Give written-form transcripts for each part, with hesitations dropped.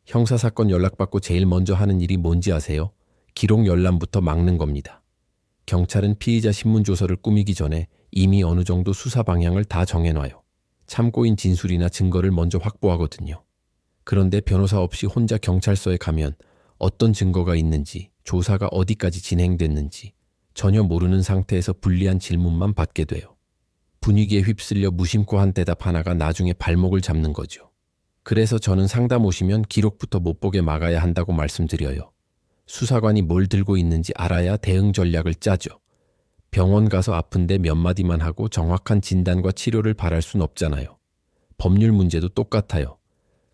형사사건 연락받고 제일 먼저 하는 일이 뭔지 아세요? 기록 열람부터 막는 겁니다. 경찰은 피의자 신문조서를 꾸미기 전에 이미 어느 정도 수사 방향을 다 정해놔요. 참고인 진술이나 증거를 먼저 확보하거든요. 그런데 변호사 없이 혼자 경찰서에 가면 어떤 증거가 있는지, 조사가 어디까지 진행됐는지 전혀 모르는 상태에서 불리한 질문만 받게 돼요. 분위기에 휩쓸려 무심코 한 대답 하나가 나중에 발목을 잡는 거죠. 그래서 저는 상담 오시면 기록부터 못 보게 막아야 한다고 말씀드려요. 수사관이 뭘 들고 있는지 알아야 대응 전략을 짜죠. 병원 가서 아픈데 몇 마디만 하고 정확한 진단과 치료를 바랄 순 없잖아요. 법률 문제도 똑같아요.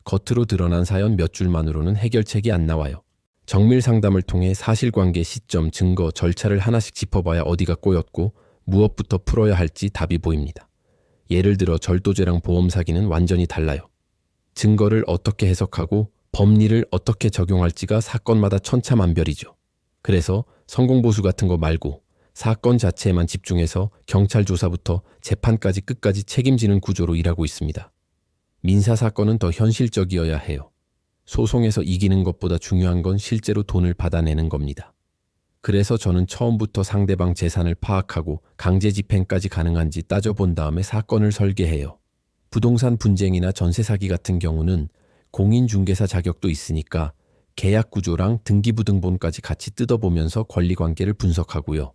겉으로 드러난 사연 몇 줄만으로는 해결책이 안 나와요. 정밀 상담을 통해 사실관계, 시점, 증거, 절차를 하나씩 짚어봐야 어디가 꼬였고 무엇부터 풀어야 할지 답이 보입니다. 예를 들어 절도죄랑 보험 사기는 완전히 달라요. 증거를 어떻게 해석하고 법리를 어떻게 적용할지가 사건마다 천차만별이죠. 그래서 성공보수 같은 거 말고 사건 자체에만 집중해서 경찰 조사부터 재판까지 끝까지 책임지는 구조로 일하고 있습니다. 민사사건은 더 현실적이어야 해요. 소송에서 이기는 것보다 중요한 건 실제로 돈을 받아내는 겁니다. 그래서 저는 처음부터 상대방 재산을 파악하고 강제 집행까지 가능한지 따져본 다음에 사건을 설계해요. 부동산 분쟁이나 전세 사기 같은 경우는 공인중개사 자격도 있으니까 계약 구조랑 등기부등본까지 같이 뜯어보면서 권리관계를 분석하고요.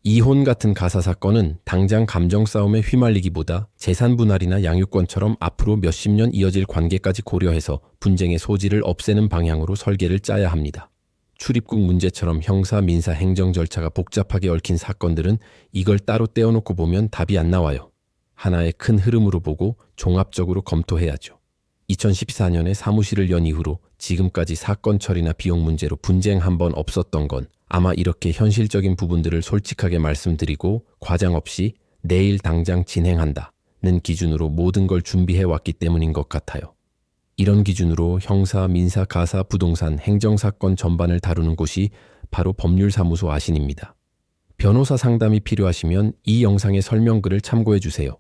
이혼 같은 가사 사건은 당장 감정 싸움에 휘말리기보다 재산 분할이나 양육권처럼 앞으로 몇십 년 이어질 관계까지 고려해서 분쟁의 소지를 없애는 방향으로 설계를 짜야 합니다. 출입국 문제처럼 형사, 민사, 행정 절차가 복잡하게 얽힌 사건들은 이걸 따로 떼어놓고 보면 답이 안 나와요. 하나의 큰 흐름으로 보고 종합적으로 검토해야죠. 2014년에 사무실을 연 이후로 지금까지 사건 처리나 비용 문제로 분쟁 한 번 없었던 건 아마 이렇게 현실적인 부분들을 솔직하게 말씀드리고 과장 없이 내일 당장 진행한다는 기준으로 모든 걸 준비해 왔기 때문인 것 같아요. 이런 기준으로 형사, 민사, 가사, 부동산, 행정사건 전반을 다루는 곳이 바로 법률사무소 아신입니다. 변호사 상담이 필요하시면 이 영상의 설명글을 참고해 주세요.